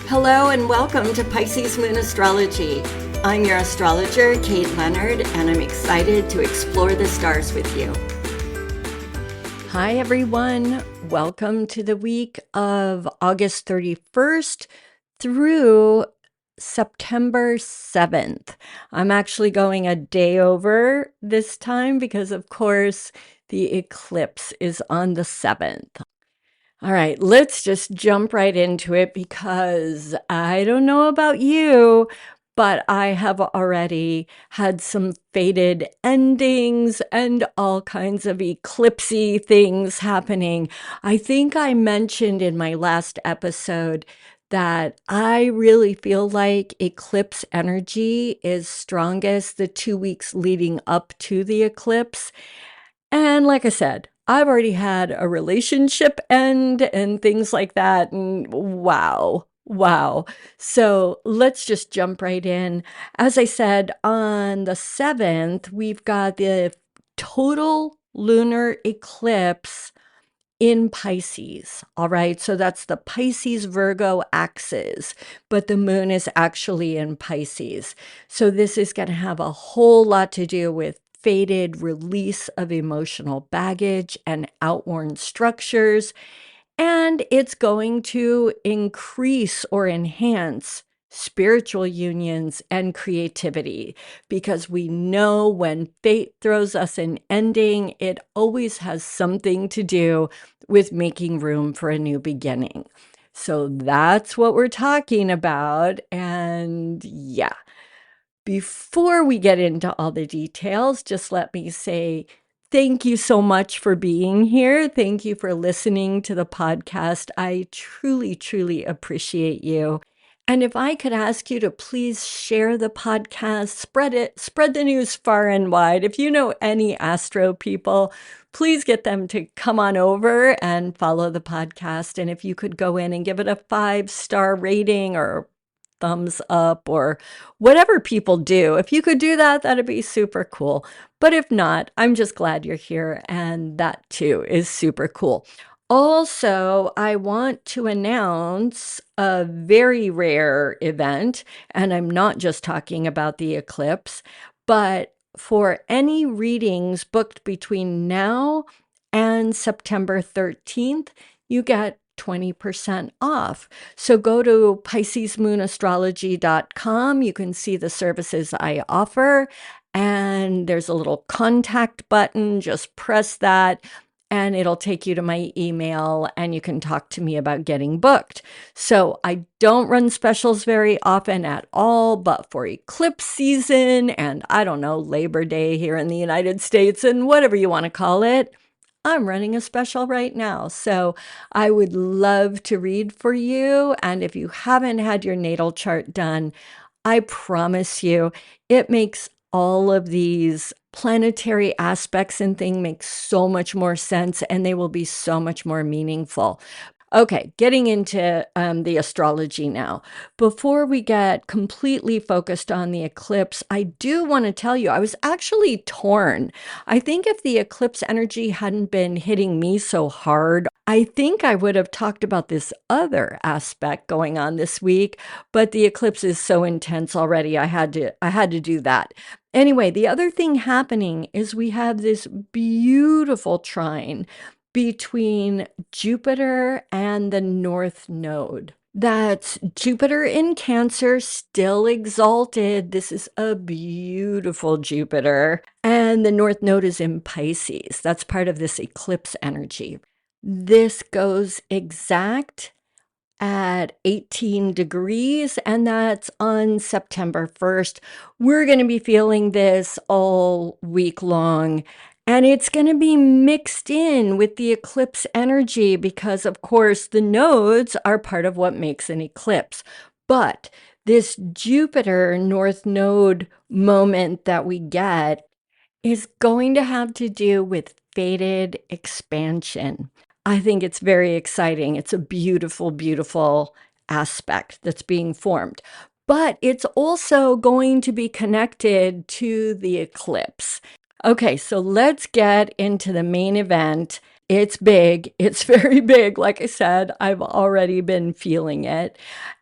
Hello and welcome to Pisces Moon Astrology. I'm your astrologer, Kate Leonard, and I'm excited to explore the stars with you. Hi everyone, welcome to the week of August 31st through September 7th. I'm actually going a day over this time because, of course, the eclipse is on the 7th. All right, let's just jump right into it because I don't know about you, but I have already had some fated endings and all kinds of eclipsey things happening. I think I mentioned in my last episode that I really feel like eclipse energy is strongest the 2 weeks leading up to the eclipse. And like I said, I've already had a relationship end and things like that. And wow. So let's just jump right in. As I said, on the 7th, we've got the total lunar eclipse in Pisces. All right. So that's the Pisces-Virgo axis, but the moon is actually in Pisces. So this is going to have a whole lot to do with fated release of emotional baggage and outworn structures. And it's going to increase or enhance spiritual unions and creativity, because we know when fate throws us an ending, it always has something to do with making room for a new beginning. So that's what we're talking about. And yeah, before we get into all the details, just let me say thank you so much for being here. Thank you for listening to the podcast. I truly appreciate you. And if I could ask you to please share the podcast, spread the news far and wide. If you know any astro people, please get them to come on over and follow the podcast. And if you could go in and give it a 5-star rating or thumbs up or whatever people do. If you could do that, that'd be super cool. But if not, I'm just glad you're here, and that too is super cool. Also, I want to announce a very rare event, and I'm not just talking about the eclipse, but for any readings booked between now and September 13th, you get 20% off. So go to piscesmoonastrology.com. You can see the services I offer, and there's a little contact button. Just press that and it'll take you to my email, and you can talk to me about getting booked. So I don't run specials very often at all, but for eclipse season and I don't know, Labor Day here in the United States and whatever you want to call it, I'm running a special right now. So I would love to read for you. And if you haven't had your natal chart done, I promise you it makes all of these planetary aspects and things make so much more sense, and they will be so much more meaningful. Okay, getting into the astrology now. Before we get completely focused on the eclipse, I do want to tell you I was actually torn. I think if the eclipse energy hadn't been hitting me so hard, I think I would have talked about this other aspect going on this week, but the eclipse is so intense already. I had to do that. Anyway, the other thing happening is we have this beautiful trine between Jupiter and the North Node. That's Jupiter in Cancer, still exalted. This is a beautiful Jupiter. And the North Node is in Pisces. That's part of this eclipse energy. This goes exact at 18 degrees, and that's on September 1st. We're going to be feeling this all week long. And it's going to be mixed in with the eclipse energy because, of course, the nodes are part of what makes an eclipse. But this Jupiter North Node moment that we get is going to have to do with fated expansion. I think it's very exciting. It's a beautiful aspect that's being formed. But it's also going to be connected to the eclipse. Okay, so let's get into the main event. It's big. It's very big. Like I said, I've already been feeling it.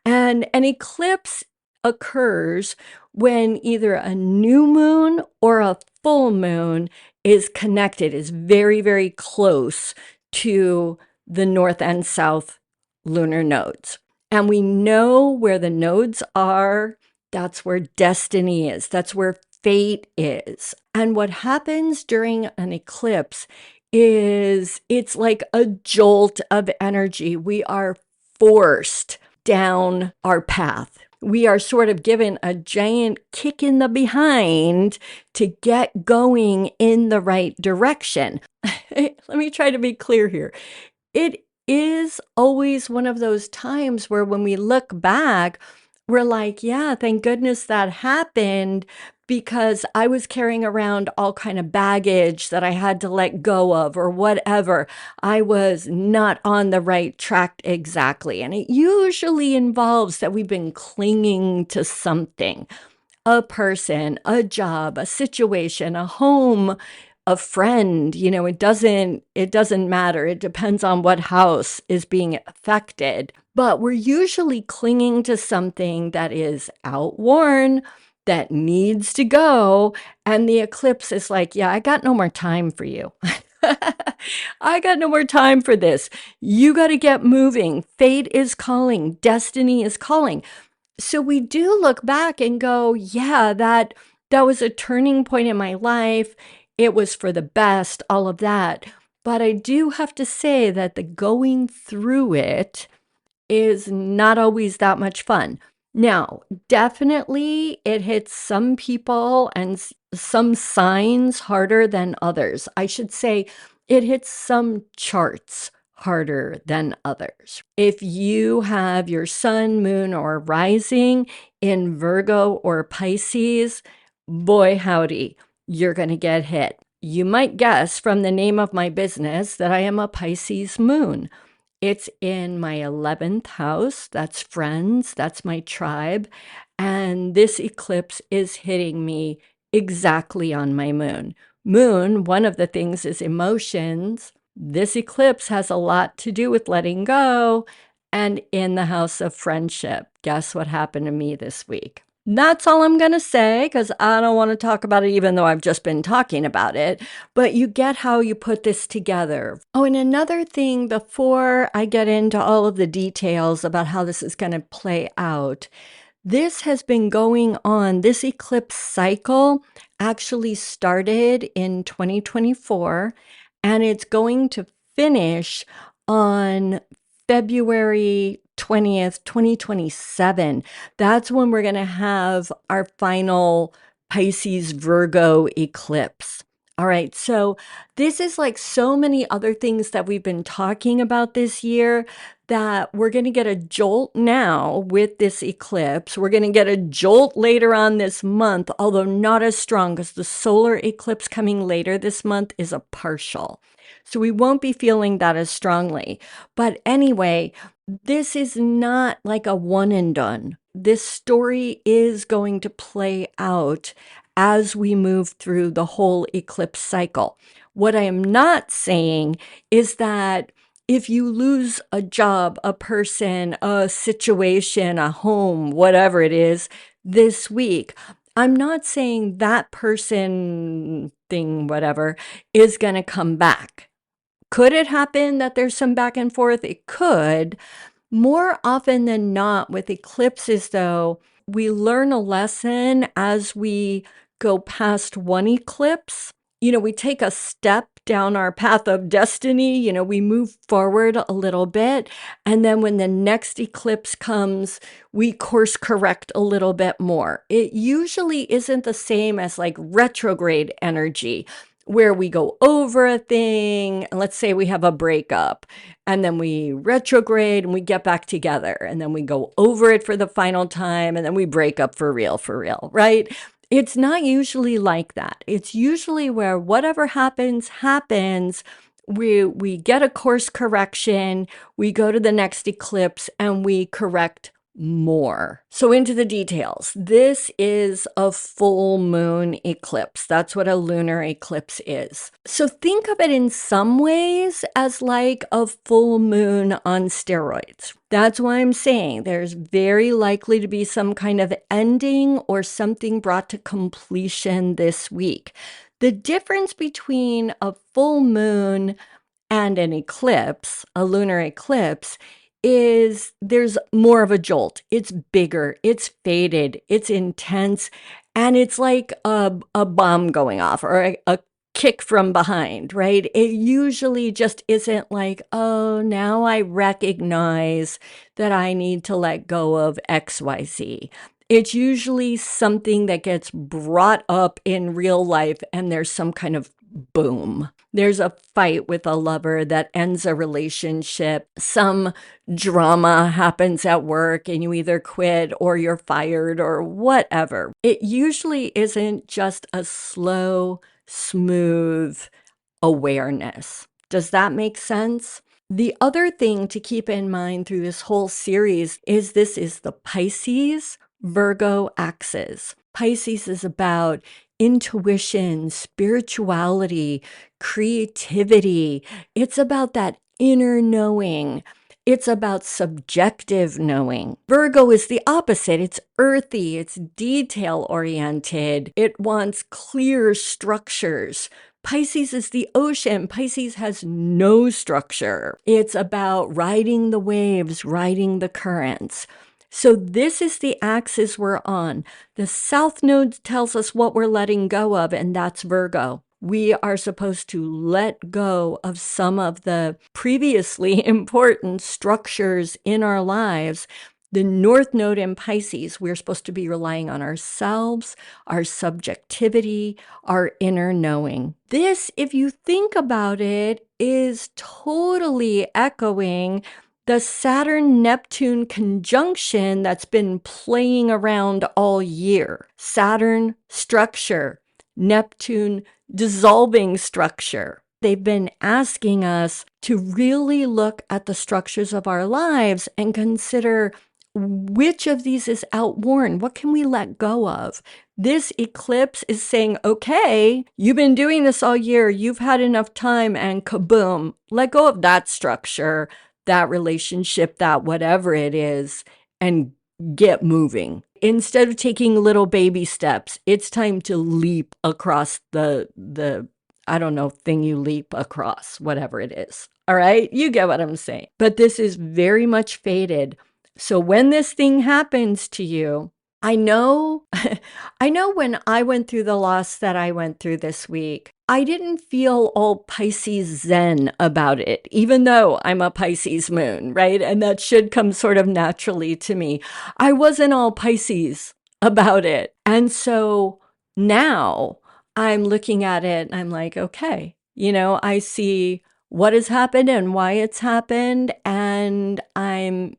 And an eclipse occurs when either a new moon or a full moon is connected, is very, very close to the north and south lunar nodes. And we know where the nodes are. That's where destiny is. That's where fate is. And what happens during an eclipse is it's like a jolt of energy. We are forced down our path. We are sort of given a giant kick in the behind to get going in the right direction. Let me try to be clear here. It is always one of those times where when we look back, we're like, yeah, thank goodness that happened because I was carrying around all kind of baggage that I had to let go of or whatever. I was not on the right track exactly. And it usually involves that we've been clinging to something, a person, a job, a situation, a home, a friend. It doesn't matter. It depends on what house is being affected. But we're usually clinging to something that is outworn, that needs to go. And the eclipse is like, yeah, I got no more time for you. I got no more time for this. You got to get moving. Fate is calling. Destiny is calling. So we do look back and go, yeah, that was a turning point in my life. It was for the best, all of that. But I do have to say that the going through it is not always that much fun. Now, definitely it hits some people and some signs harder than others. I should say it hits some charts harder than others. If you have your sun, moon, or rising in Virgo or Pisces, boy howdy, you're going to get hit. You might guess from the name of my business that I am a Pisces moon. It's in my 11th house. That's friends. That's my tribe. And this eclipse is hitting me exactly on my moon. Moon, one of the things is emotions. This eclipse has a lot to do with letting go. And in the house of friendship, guess what happened to me this week? That's all I'm going to say because I don't want to talk about it, even though I've just been talking about it. But you get how you put this together. Oh, and another thing before I get into all of the details about how this is going to play out, this has been going on. This eclipse cycle actually started in 2024, and it's going to finish on February 20th, 2027. That's when we're going to have our final Pisces-Virgo eclipse. All right, so this is like so many other things that we've been talking about this year that we're going to get a jolt now with this eclipse. We're going to get a jolt later on this month, although not as strong because the solar eclipse coming later this month is a partial. So we won't be feeling that as strongly. But anyway, this is not like a one and done. This story is going to play out as we move through the whole eclipse cycle. What I am not saying is that if you lose a job, a person, a situation, a home, whatever it is, this week, I'm not saying that person, thing, whatever, is going to come back. Could it happen that there's some back and forth? It could. More often than not, with eclipses, though, we learn a lesson as we go past one eclipse. We take a step down our path of destiny. We move forward a little bit. And then when the next eclipse comes, we course correct a little bit more. It usually isn't the same as like retrograde energy, where we go over a thing, and let's say we have a breakup, and then we retrograde and we get back together, and then we go over it for the final time, and then we break up for real, right? It's not usually like that. It's usually where whatever happens, we get a course correction, we go to the next eclipse, and we correct more. So into the details. This is a full moon eclipse. That's what a lunar eclipse is. So think of it in some ways as like a full moon on steroids. That's why I'm saying there's very likely to be some kind of ending or something brought to completion this week. The difference between a full moon and an eclipse, a lunar eclipse, is there's more of a jolt. It's bigger, it's faded, it's intense, and it's like a bomb going off or a kick from behind, right? It usually just isn't like, oh, now I recognize that I need to let go of XYZ. It's usually something that gets brought up in real life and there's some kind of boom. There's a fight with a lover that ends a relationship. Some drama happens at work and you either quit or you're fired or whatever. It usually isn't just a slow, smooth awareness. Does that make sense? The other thing to keep in mind through this whole series is this is the Pisces-Virgo axis. Pisces is about intuition, spirituality, creativity. It's about that inner knowing. It's about subjective knowing. Virgo is the opposite. It's earthy. It's detail-oriented. It wants clear structures. Pisces is the ocean. Pisces has no structure. It's about riding the waves, riding the currents. So this is the axis we're on. The South Node tells us what we're letting go of, and that's Virgo. We are supposed to let go of some of the previously important structures in our lives. The North Node in Pisces, we're supposed to be relying on ourselves, our subjectivity, our inner knowing. This, if you think about it, is totally echoing the Saturn-Neptune conjunction that's been playing around all year. Saturn, structure. Neptune, dissolving structure. They've been asking us to really look at the structures of our lives and consider which of these is outworn. What can we let go of? This eclipse is saying, okay, you've been doing this all year. You've had enough time, and kaboom, let go of that structure, that relationship, that whatever it is, and get moving. Instead of taking little baby steps, it's time to leap across the I don't know, thing you leap across, whatever it is. All right, you get what I'm saying. But this is very much faded. So when this thing happens to you, I know when I went through the loss that I went through this week, I didn't feel all Pisces zen about it, even though I'm a Pisces moon, right? And that should come sort of naturally to me. I wasn't all Pisces about it. And so now I'm looking at it and I'm like, okay, I see what has happened and why it's happened, and I'm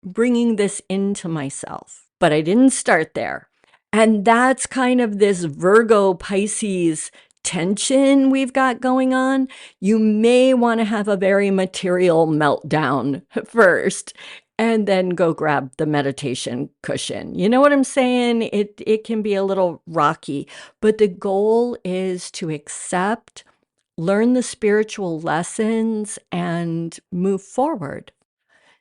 bringing this into myself. But I didn't start there. And that's kind of this Virgo Pisces tension we've got going on. You may want to have a very material meltdown first and then go grab the meditation cushion. You know what I'm saying? It can be a little rocky, but the goal is to accept, learn the spiritual lessons, and move forward.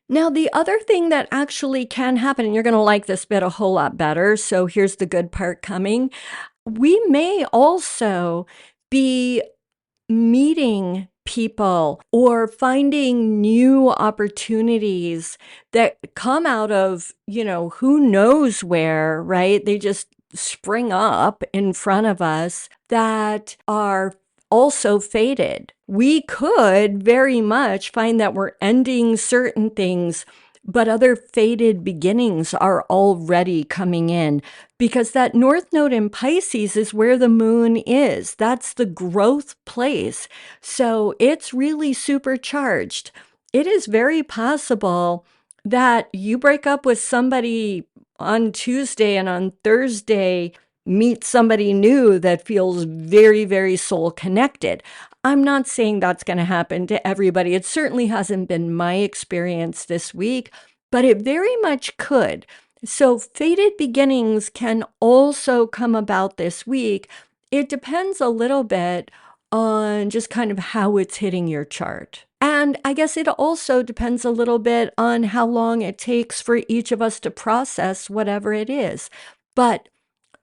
Now, the other thing that actually can happen, and you're going to like this bit a whole lot better, so here's the good part coming. We may also be meeting people or finding new opportunities that come out of, who knows where, right? They just spring up in front of us that are also faded. We could very much find that we're ending certain things, but other faded beginnings are already coming in, because that North Node in Pisces is where the moon is. That's the growth place. So it's really supercharged. It is very possible that you break up with somebody on Tuesday and on Thursday meet somebody new that feels very, very soul connected. I'm not saying that's going to happen to everybody. It certainly hasn't been my experience this week, but it very much could. So fated beginnings can also come about this week. It depends a little bit on just kind of how it's hitting your chart. And I guess it also depends a little bit on how long it takes for each of us to process whatever it is. But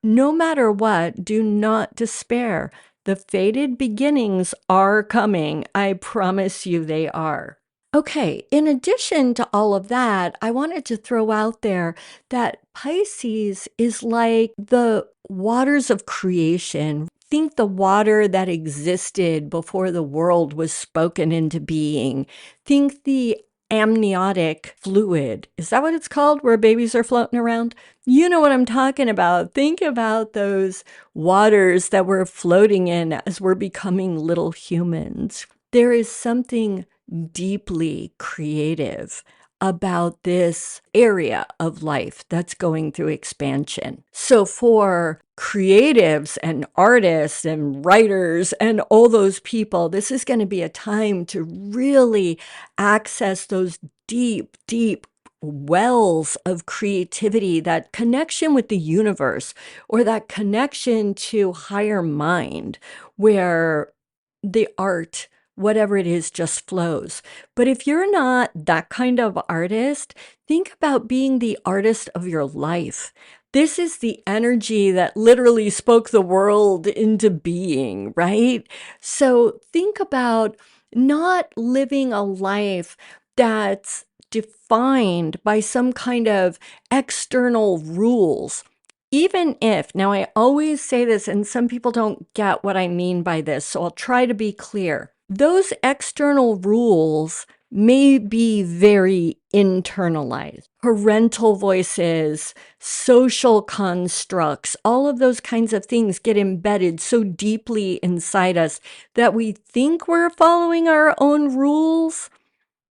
no matter what, do not despair. The fated beginnings are coming. I promise you they are. Okay, in addition to all of that, I wanted to throw out there that Pisces is like the waters of creation. Think the water that existed before the world was spoken into being. Think the amniotic fluid. Is that what it's called, where babies are floating around? You know what I'm talking about. Think about those waters that we're floating in as we're becoming little humans. There is something deeply creative about this area of life that's going through expansion. So for creatives and artists and writers and all those people, this is going to be a time to really access those deep, deep wells of creativity, that connection with the universe, or that connection to higher mind, where the art, whatever it is, just flows. But if you're not that kind of artist, think about being the artist of your life. This is the energy that literally spoke the world into being, right? So think about not living a life that's defined by some kind of external rules. Even if, now I always say this, and some people don't get what I mean by this, so I'll try to be clear. Those external rules may be very internalized. Parental voices, social constructs, all of those kinds of things get embedded so deeply inside us that we think we're following our own rules,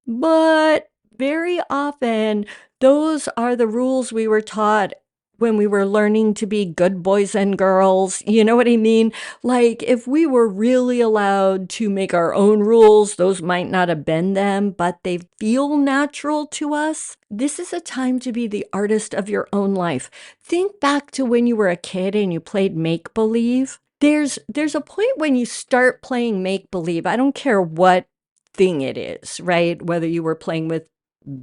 but very often those are the rules we were taught when we were learning to be good boys and girls. You know what I mean? Like, if we were really allowed to make our own rules, those might not have been them, but they feel natural to us. This is a time to be the artist of your own life. Think back to when you were a kid and you played make-believe. There's a point when you start playing make-believe. I don't care what thing it is, right? Whether you were playing with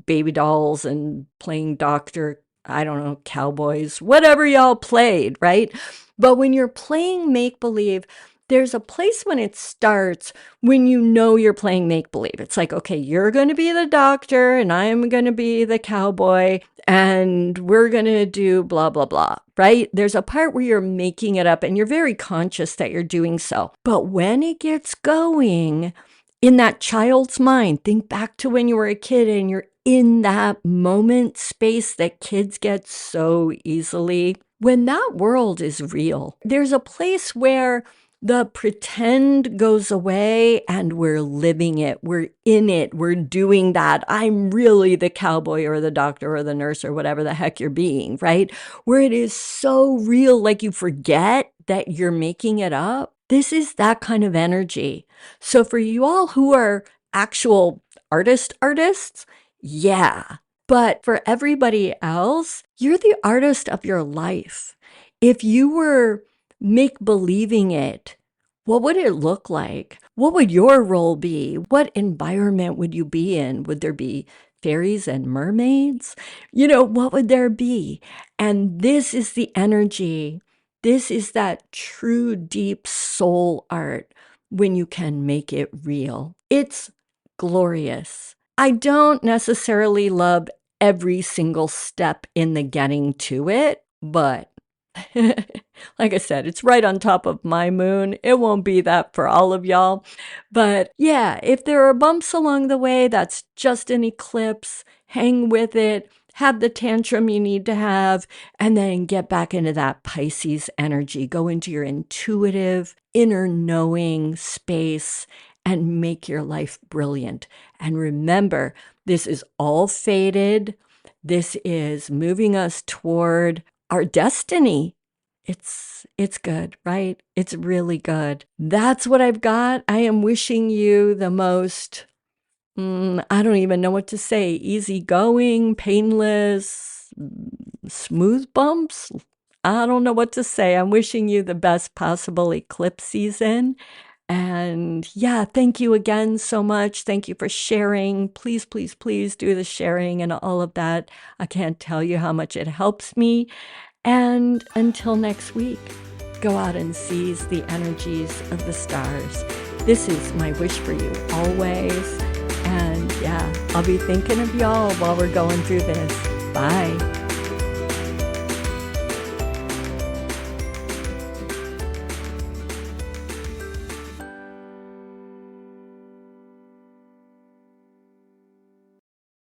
baby dolls and playing doctor, I don't know, cowboys, whatever y'all played, right? But when you're playing make believe, there's a place when it starts when you know you're playing make believe. It's like, okay, you're going to be the doctor and I'm going to be the cowboy and we're going to do blah, blah, blah, right? There's a part where you're making it up and you're very conscious that you're doing so. But when it gets going, in that child's mind, think back to when you were a kid and you're in that moment space that kids get so easily. When that world is real, there's a place where the pretend goes away and we're living it. We're in it. We're doing that. I'm really the cowboy or the doctor or the nurse or whatever the heck you're being, right? Where it is so real, like you forget that you're making it up. This is that kind of energy. So for you all who are actual artists, yeah. But for everybody else, you're the artist of your life. If you were make believing it, what would it look like? What would your role be? What environment would you be in? Would there be fairies and mermaids? What would there be? And this is the energy. This is that true, deep soul art when you can make it real. It's glorious. I don't necessarily love every single step in the getting to it, but like I said, it's right on top of my moon. It won't be that for all of y'all. But yeah, if there are bumps along the way, that's just an eclipse. Hang with it. Have the tantrum you need to have, and then get back into that Pisces energy. Go into your intuitive, inner knowing space and make your life brilliant. And remember, this is all fated. This is moving us toward our destiny. It's good, right? It's really good. That's what I've got. I am wishing you the most I don't even know what to say. Easygoing, painless, smooth bumps. I don't know what to say. I'm wishing you the best possible eclipse season. And yeah, thank you again so much. Thank you for sharing. Please, please, please do the sharing and all of that. I can't tell you how much it helps me. And until next week, go out and seize the energies of the stars. This is my wish for you always. And yeah, I'll be thinking of y'all while we're going through this. Bye.